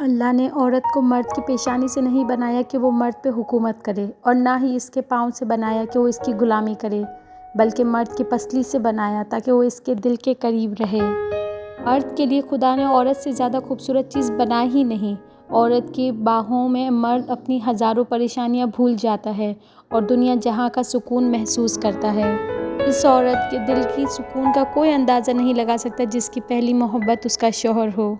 اللہ نے عورت کو مرد کی پیشانی سے نہیں بنایا کہ وہ مرد پہ حکومت کرے، اور نہ ہی اس کے پاؤں سے بنایا کہ وہ اس کی غلامی کرے، بلکہ مرد کی پسلی سے بنایا تاکہ وہ اس کے دل کے قریب رہے۔ مرد کے لیے خدا نے عورت سے زیادہ خوبصورت چیز بنائی ہی نہیں۔ عورت کی باہوں میں مرد اپنی ہزاروں پریشانیاں بھول جاتا ہے اور دنیا جہاں کا سکون محسوس کرتا ہے۔ اس عورت کے دل کی سکون کا کوئی اندازہ نہیں لگا سکتا جس کی پہلی محبت اس کا شوہر ہو۔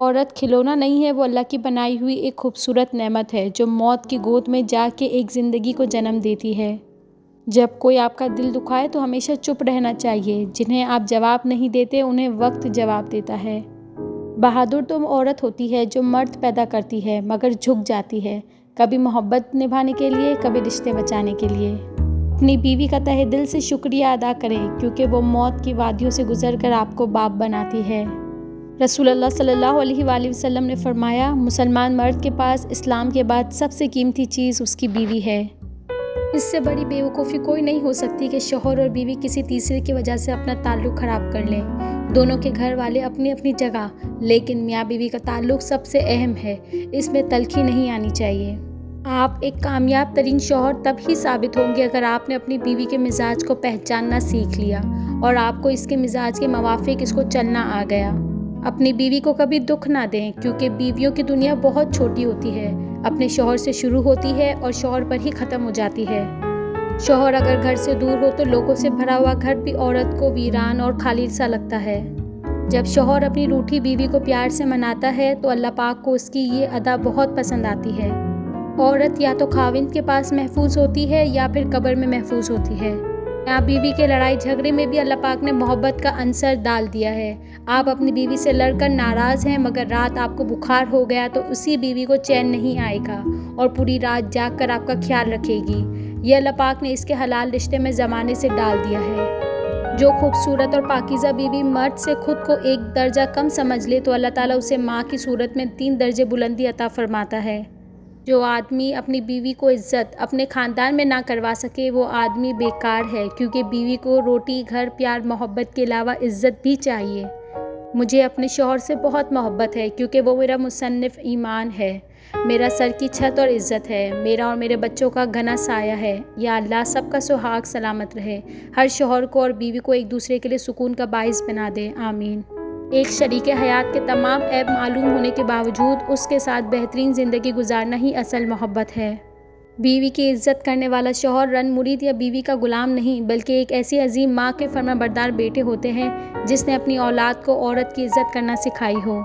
عورت کھلونا نہیں ہے، وہ اللہ کی بنائی ہوئی ایک خوبصورت نعمت ہے جو موت کی گود میں جا کے ایک زندگی کو جنم دیتی ہے۔ جب کوئی آپ کا دل دکھائے تو ہمیشہ چپ رہنا چاہیے۔ جنہیں آپ جواب نہیں دیتے انہیں وقت جواب دیتا ہے۔ بہادر تو عورت ہوتی ہے جو مرد پیدا کرتی ہے مگر جھک جاتی ہے، کبھی محبت نبھانے کے لیے، کبھی رشتے بچانے کے لیے۔ اپنی بیوی کا تہہ دل سے شکریہ ادا کریں کیونکہ وہ موت کی وادیوں سے گزر کر آپ کو باپ بناتی ہے۔ رسول اللہ صلی اللہ علیہ وآلہ وسلم نے فرمایا، مسلمان مرد کے پاس اسلام کے بعد سب سے قیمتی چیز اس کی بیوی ہے۔ اس سے بڑی بے وقوفی کوئی نہیں ہو سکتی کہ شوہر اور بیوی کسی تیسرے کی وجہ سے اپنا تعلق خراب کر لیں۔ دونوں کے گھر والے اپنی اپنی جگہ، لیکن میاں بیوی کا تعلق سب سے اہم ہے، اس میں تلخی نہیں آنی چاہیے۔ آپ ایک کامیاب ترین شوہر تب ہی ثابت ہوں گے اگر آپ نے اپنی بیوی کے مزاج کو پہچاننا سیکھ لیا اور آپ کو اس کے مزاج کے موافق اس کو چلنا آ گیا۔ اپنی بیوی کو کبھی دکھ نہ دیں کیونکہ بیویوں کی دنیا بہت چھوٹی ہوتی ہے، اپنے شوہر سے شروع ہوتی ہے اور شوہر پر ہی ختم ہو جاتی ہے۔ شوہر اگر گھر سے دور ہو تو لوگوں سے بھرا ہوا گھر بھی عورت کو ویران اور خالی سا لگتا ہے۔ جب شوہر اپنی روٹھی بیوی کو پیار سے مناتا ہے تو اللہ پاک کو اس کی یہ ادا بہت پسند آتی ہے۔ عورت یا تو خاوند کے پاس محفوظ ہوتی ہے یا پھر قبر میں محفوظ ہوتی ہے۔ یہاں بیوی کے لڑائی جھگڑے میں بھی اللہ پاک نے محبت کا عنصر ڈال دیا ہے۔ آپ اپنی بیوی سے لڑ کر ناراض ہیں مگر رات آپ کو بخار ہو گیا تو اسی بیوی کو چین نہیں آئے گا اور پوری رات جاگ کر آپ کا خیال رکھے گی۔ یہ اللہ پاک نے اس کے حلال رشتے میں زمانے سے ڈال دیا ہے۔ جو خوبصورت اور پاکیزہ بیوی مرد سے خود کو ایک درجہ کم سمجھ لے تو اللہ تعالیٰ اسے ماں کی صورت میں 3 درجے بلندی عطا فرماتا ہے۔ جو آدمی اپنی بیوی کو عزت اپنے خاندان میں نہ کروا سکے وہ آدمی بیکار ہے، کیونکہ بیوی کو روٹی، گھر، پیار، محبت کے علاوہ عزت بھی چاہیے۔ مجھے اپنے شوہر سے بہت محبت ہے کیونکہ وہ میرا مصنف ایمان ہے، میرا سر کی چھت اور عزت ہے، میرا اور میرے بچوں کا گھنا سایہ ہے۔ یا اللہ سب کا سہاگ سلامت رہے، ہر شوہر کو اور بیوی کو ایک دوسرے کے لیے سکون کا باعث بنا دے، آمین۔ ایک شریک حیات کے تمام عیب معلوم ہونے کے باوجود اس کے ساتھ بہترین زندگی گزارنا ہی اصل محبت ہے۔ بیوی کی عزت کرنے والا شوہر رن مرید یا بیوی کا غلام نہیں بلکہ ایک ایسی عظیم ماں کے فرمانبردار بیٹے ہوتے ہیں جس نے اپنی اولاد کو عورت کی عزت کرنا سکھائی ہو۔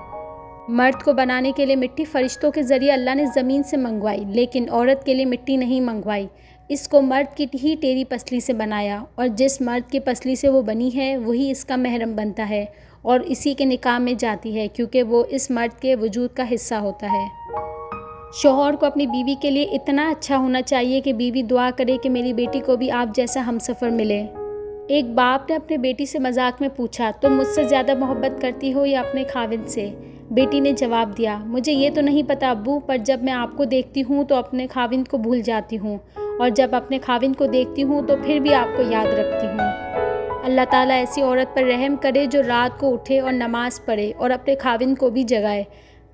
مرد کو بنانے کے لیے مٹی فرشتوں کے ذریعے اللہ نے زمین سے منگوائی، لیکن عورت کے لیے مٹی نہیں منگوائی، اس کو مرد کی ہی ٹیڑھی پسلی سے بنایا، اور جس مرد کی پسلی سے وہ بنی ہے وہی اس کا محرم بنتا ہے اور اسی کے نکاح میں جاتی ہے کیونکہ وہ اس مرد کے وجود کا حصہ ہوتا ہے۔ شوہر کو اپنی بیوی کے لیے اتنا اچھا ہونا چاہیے کہ بیوی دعا کرے کہ میری بیٹی کو بھی آپ جیسا ہمسفر ملے۔ ایک باپ نے اپنے بیٹی سے مذاق میں پوچھا، تم مجھ سے زیادہ محبت کرتی ہو یا اپنے خاوند سے؟ بیٹی نے جواب دیا، مجھے یہ تو نہیں پتا ابو، پر جب میں آپ کو دیکھتی ہوں تو اپنے خاوند کو بھول جاتی ہوں، اور جب اپنے خاوند کو دیکھتی ہوں تو پھر بھی آپ کو یاد رکھتی ہوں۔ اللہ تعالیٰ ایسی عورت پر رحم کرے جو رات کو اٹھے اور نماز پڑھے اور اپنے خاوند کو بھی جگائے،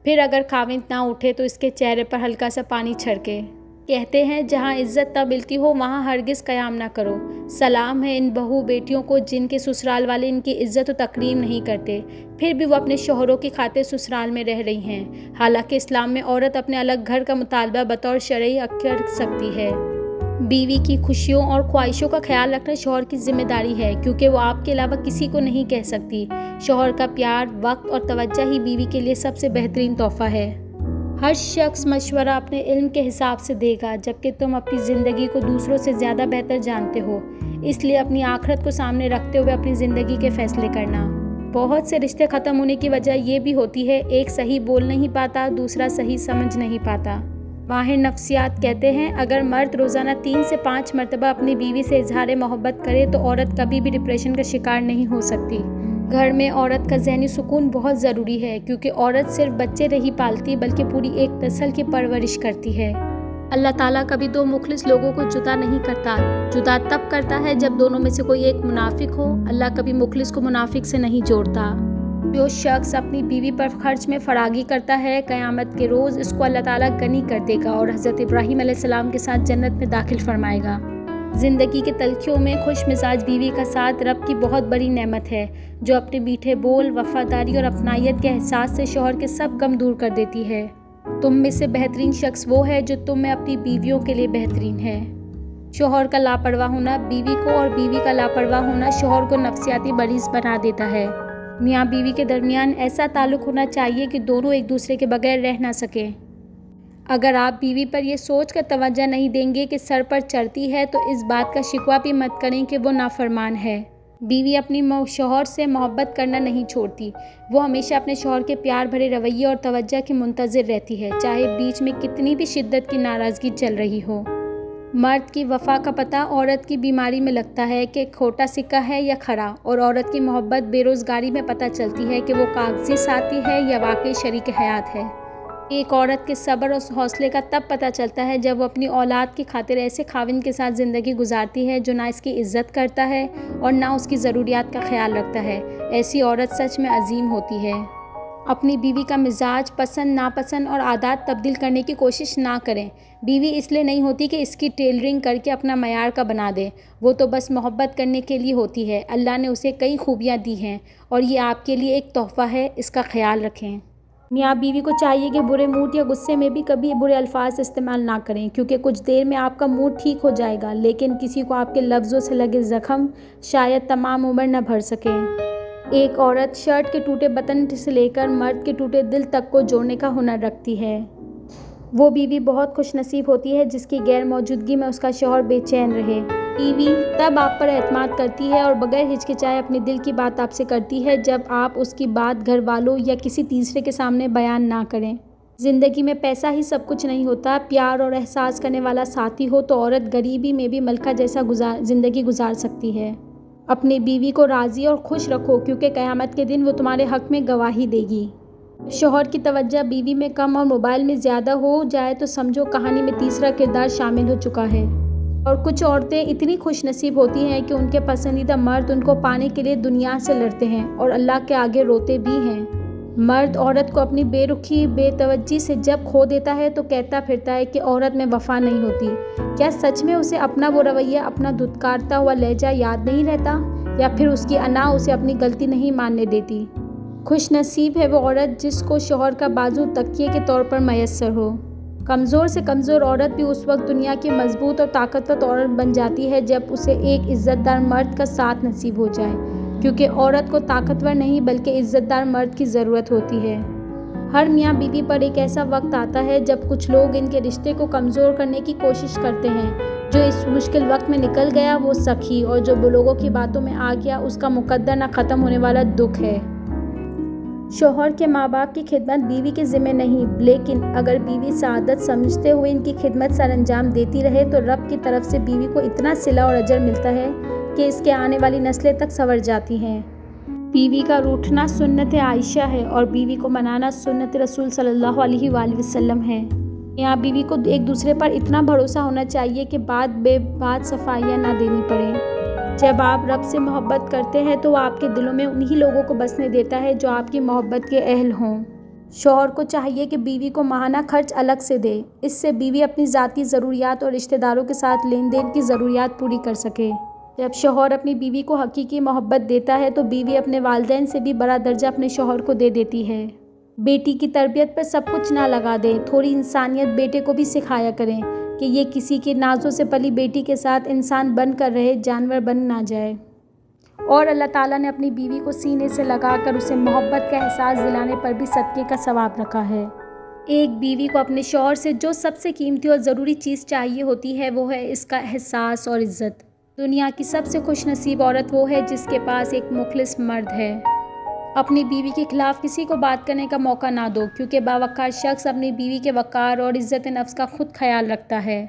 پھر اگر خاوند نہ اٹھے تو اس کے چہرے پر ہلکا سا پانی چھڑکے۔ کہتے ہیں جہاں عزت نہ ملتی ہو وہاں ہرگز قیام نہ کرو۔ سلام ہے ان بہو بیٹیوں کو جن کے سسرال والے ان کی عزت و تکریم نہیں کرتے، پھر بھی وہ اپنے شوہروں کی خاطر سسرال میں رہ رہی ہیں، حالانکہ اسلام میں عورت اپنے الگ گھر کا مطالبہ بطور شرعی کر سکتی ہے۔ بیوی کی خوشیوں اور خواہشوں کا خیال رکھنا شوہر کی ذمہ داری ہے کیونکہ وہ آپ کے علاوہ کسی کو نہیں کہہ سکتی۔ شوہر کا پیار، وقت اور توجہ ہی بیوی کے لیے سب سے بہترین تحفہ ہے۔ ہر شخص مشورہ اپنے علم کے حساب سے دے گا جبکہ تم اپنی زندگی کو دوسروں سے زیادہ بہتر جانتے ہو، اس لیے اپنی آخرت کو سامنے رکھتے ہوئے اپنی زندگی کے فیصلے کرنا۔ بہت سے رشتے ختم ہونے کی وجہ یہ بھی ہوتی ہے، ایک صحیح بول نہیں پاتا، دوسرا صحیح سمجھ نہیں پاتا۔ ماہر نفسیات کہتے ہیں اگر مرد روزانہ 3 سے 5 مرتبہ اپنی بیوی سے اظہار محبت کرے تو عورت کبھی بھی ڈپریشن کا شکار نہیں ہو سکتی۔ گھر میں عورت کا ذہنی سکون بہت ضروری ہے کیونکہ عورت صرف بچے نہیں پالتی بلکہ پوری ایک نسل کی پرورش کرتی ہے۔ اللہ تعالیٰ کبھی 2 مخلص لوگوں کو جدا نہیں کرتا، جدا تب کرتا ہے جب دونوں میں سے کوئی ایک منافق ہو۔ اللہ کبھی مخلص کو منافق سے نہیں جوڑتا۔ جو شخص اپنی بیوی پر خرچ میں فراگی کرتا ہے، قیامت کے روز اس کو اللہ تعالیٰ غنی کر دے گا اور حضرت ابراہیم علیہ السلام کے ساتھ جنت میں داخل فرمائے گا۔ زندگی کے تلخیوں میں خوش مزاج بیوی کا ساتھ رب کی بہت بڑی نعمت ہے، جو اپنے میٹھے بول، وفاداری اور اپنائیت کے احساس سے شوہر کے سب غم دور کر دیتی ہے۔ تم میں سے بہترین شخص وہ ہے جو تم میں اپنی بیویوں کے لیے بہترین ہے۔ شوہر کا لاپرواہ ہونا بیوی کو اور بیوی کا لاپرواہ ہونا شوہر کو نفسیاتی مریض بنا دیتا ہے۔ میاں بیوی کے درمیان ایسا تعلق ہونا چاہیے کہ دونوں ایک دوسرے کے بغیر رہ نہ سکیں۔ اگر آپ بیوی پر یہ سوچ کر توجہ نہیں دیں گے کہ سر پر چڑھتی ہے، تو اس بات کا شکوہ بھی مت کریں کہ وہ نافرمان ہے۔ بیوی اپنی شوہر سے محبت کرنا نہیں چھوڑتی، وہ ہمیشہ اپنے شوہر کے پیار بھرے رویے اور توجہ کی منتظر رہتی ہے، چاہے بیچ میں کتنی بھی شدت کی ناراضگی چل رہی ہو۔ مرد کی وفا کا پتہ عورت کی بیماری میں لگتا ہے کہ کھوٹا سکہ ہے یا کھرا، اور عورت کی محبت بے روزگاری میں پتہ چلتی ہے کہ وہ کاغذی ساتھی ہے یا واقعی شریک حیات ہے۔ ایک عورت کے صبر اور حوصلے کا تب پتہ چلتا ہے جب وہ اپنی اولاد کی خاطر ایسے خاوند کے ساتھ زندگی گزارتی ہے جو نہ اس کی عزت کرتا ہے اور نہ اس کی ضروریات کا خیال رکھتا ہے۔ ایسی عورت سچ میں عظیم ہوتی ہے۔ اپنی بیوی کا مزاج، پسند ناپسند اور عادات تبدیل کرنے کی کوشش نہ کریں۔ بیوی اس لیے نہیں ہوتی کہ اس کی ٹیلرنگ کر کے اپنا معیار کا بنا دیں، وہ تو بس محبت کرنے کے لیے ہوتی ہے۔ اللہ نے اسے کئی خوبیاں دی ہیں اور یہ آپ کے لیے ایک تحفہ ہے، اس کا خیال رکھیں۔ میاں بیوی کو چاہیے کہ برے موڈ یا غصے میں بھی کبھی برے الفاظ استعمال نہ کریں، کیونکہ کچھ دیر میں آپ کا موڈ ٹھیک ہو جائے گا، لیکن کسی کو آپ کے لفظوں سے لگے زخم شاید تمام عمر نہ بھر سکیں۔ ایک عورت شرٹ کے ٹوٹے بٹن سے لے کر مرد کے ٹوٹے دل تک کو جوڑنے کا ہنر رکھتی ہے۔ وہ بیوی بہت خوش نصیب ہوتی ہے جس کی غیر موجودگی میں اس کا شوہر بے چین رہے۔ بیوی تب آپ پر اعتماد کرتی ہے اور بغیر ہچکچائے اپنے دل کی بات آپ سے کرتی ہے جب آپ اس کی بات گھر والوں یا کسی تیسرے کے سامنے بیان نہ کریں۔ زندگی میں پیسہ ہی سب کچھ نہیں ہوتا، پیار اور احساس کرنے والا ساتھی ہو تو عورت غریبی میں بھی ملکہ جیسا زندگی گزار سکتی ہے۔ اپنی بیوی کو راضی اور خوش رکھو، کیونکہ قیامت کے دن وہ تمہارے حق میں گواہی دے گی۔ شوہر کی توجہ بیوی میں کم اور موبائل میں زیادہ ہو جائے تو سمجھو کہانی میں تیسرا کردار شامل ہو چکا ہے۔ اور کچھ عورتیں اتنی خوش نصیب ہوتی ہیں کہ ان کے پسندیدہ مرد ان کو پانے کے لیے دنیا سے لڑتے ہیں اور اللہ کے آگے روتے بھی ہیں۔ مرد عورت کو اپنی بے رخی، بے توجہی سے جب کھو دیتا ہے تو کہتا پھرتا ہے کہ عورت میں وفا نہیں ہوتی۔ کیا سچ میں اسے اپنا وہ رویہ، اپنا دھتکارتا ہوا لہجہ یاد نہیں رہتا، یا پھر اس کی انا اسے اپنی غلطی نہیں ماننے دیتی؟ خوش نصیب ہے وہ عورت جس کو شوہر کا بازو تکیے کے طور پر میسر ہو۔ کمزور سے کمزور عورت بھی اس وقت دنیا کی مضبوط اور طاقتور عورت بن جاتی ہے جب اسے ایک عزت دار مرد کا ساتھ نصیب ہو جائے، کیونکہ عورت کو طاقتور نہیں بلکہ عزت دار مرد کی ضرورت ہوتی ہے۔ ہر میاں بیوی پر ایک ایسا وقت آتا ہے جب کچھ لوگ ان کے رشتے کو کمزور کرنے کی کوشش کرتے ہیں۔ جو اس مشکل وقت میں نکل گیا وہ سخی، اور جو لوگوں کی باتوں میں آ گیا اس کا مقدر نہ ختم ہونے والا دکھ ہے۔ شوہر کے ماں باپ کی خدمت بیوی کے ذمہ نہیں، لیکن اگر بیوی سعادت سمجھتے ہوئے ان کی خدمت سر انجام دیتی رہے تو رب کی طرف سے بیوی کو اتنا صلہ اور اجر ملتا ہے کہ اس کے آنے والی نسلیں تک سنور جاتی ہیں۔ بیوی کا روٹھنا سنت عائشہ ہے اور بیوی کو منانا سنت رسول صلی اللہ علیہ وآلہ وسلم ہے۔ میاں بیوی کو ایک دوسرے پر اتنا بھروسہ ہونا چاہیے کہ بات بے بات صفائیاں نہ دینی پڑیں۔ جب آپ رب سے محبت کرتے ہیں تو وہ آپ کے دلوں میں انہی لوگوں کو بسنے دیتا ہے جو آپ کی محبت کے اہل ہوں۔ شوہر کو چاہیے کہ بیوی کو ماہانہ خرچ الگ سے دے، اس سے بیوی اپنی ذاتی ضروریات اور رشتہ داروں کے ساتھ لین دین کی ضروریات پوری کر سکے۔ جب شوہر اپنی بیوی کو حقیقی محبت دیتا ہے تو بیوی اپنے والدین سے بھی بڑا درجہ اپنے شوہر کو دے دیتی ہے۔ بیٹی کی تربیت پر سب کچھ نہ لگا دیں، تھوڑی انسانیت بیٹے کو بھی سکھایا کریں کہ یہ کسی کی نازوں سے پلی بیٹی کے ساتھ انسان بن کر رہے، جانور بن نہ جائے۔ اور اللہ تعالیٰ نے اپنی بیوی کو سینے سے لگا کر اسے محبت کا احساس دلانے پر بھی صدقے کا ثواب رکھا ہے۔ ایک بیوی کو اپنے شوہر سے جو سب سے قیمتی اور ضروری چیز چاہیے ہوتی ہے وہ ہے اس کا احساس اور عزت۔ دنیا کی سب سے خوش نصیب عورت وہ ہے جس کے پاس ایک مخلص مرد ہے۔ اپنی بیوی کے خلاف کسی کو بات کرنے کا موقع نہ دو، کیونکہ باوقار شخص اپنی بیوی کے وقار اور عزت نفس کا خود خیال رکھتا ہے۔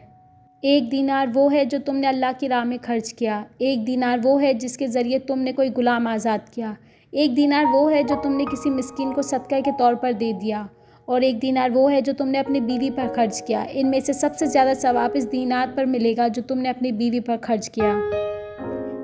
ایک دینار وہ ہے جو تم نے اللہ کی راہ میں خرچ کیا، ایک دینار وہ ہے جس کے ذریعے تم نے کوئی غلام آزاد کیا، ایک دینار وہ ہے جو تم نے کسی مسکین کو صدقہ کے طور پر دے دیا، اور ایک دینار وہ ہے جو تم نے اپنی بیوی پر خرچ کیا۔ ان میں سے سب سے زیادہ ثواب اس دینار پر ملے گا جو تم نے اپنی بیوی پر خرچ کیا۔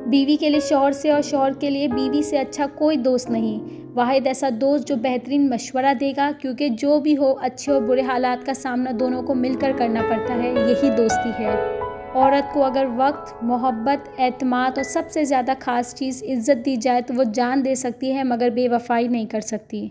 بیوی کے لیے شوہر سے اور شوہر کے لیے بیوی سے اچھا کوئی دوست نہیں۔ واحد ایسا دوست جو بہترین مشورہ دے گا، کیونکہ جو بھی ہو اچھے اور برے حالات کا سامنا دونوں کو مل کر کرنا پڑتا ہے، یہی دوستی ہے۔ عورت کو اگر وقت، محبت، اعتماد اور سب سے زیادہ خاص چیز عزت دی جائے تو وہ جان دے سکتی ہے مگر بے وفائی نہیں کر سکتی۔